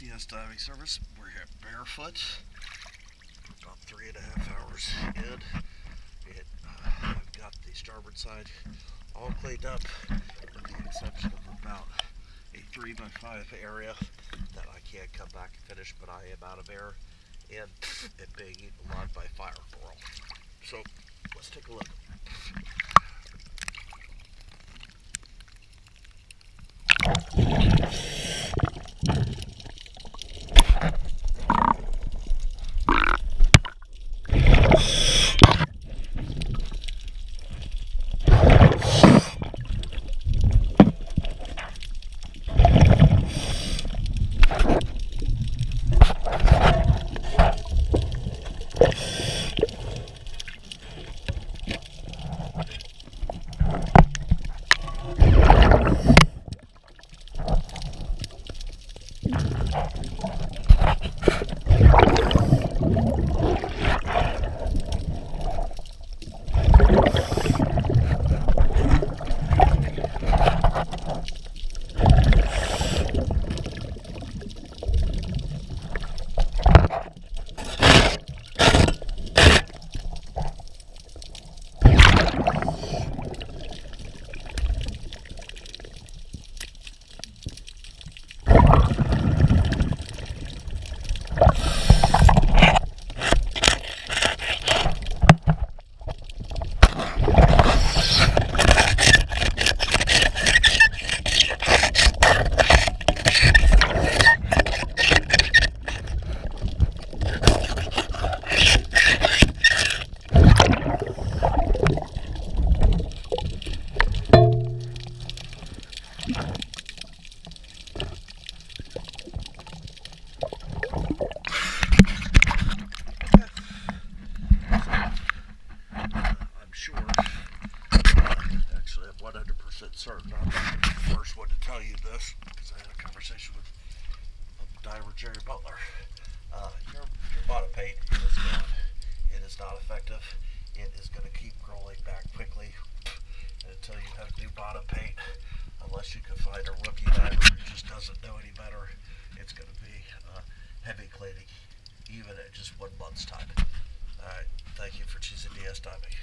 DS diving service. We're here at Barefoot. About 3.5 hours in. I've got the starboard side all cleaned up, with the exception of about a 3x5 area that I can't come back and finish, but I am out of air and it being eaten alive by fire coral. So let's take a look. Actually, I'm 100% certain. I'm not the first one to tell you this because I had a conversation with diver Jerry Butler. Your bottom paint is gone. It is not effective. It is going to keep growing back quickly until you have new bottom paint. Unless you can find a rookie diver who just doesn't know any better, it's going to be heavy cleaning, even at just 1 month's time. Alright, thank you for choosing DS Diving.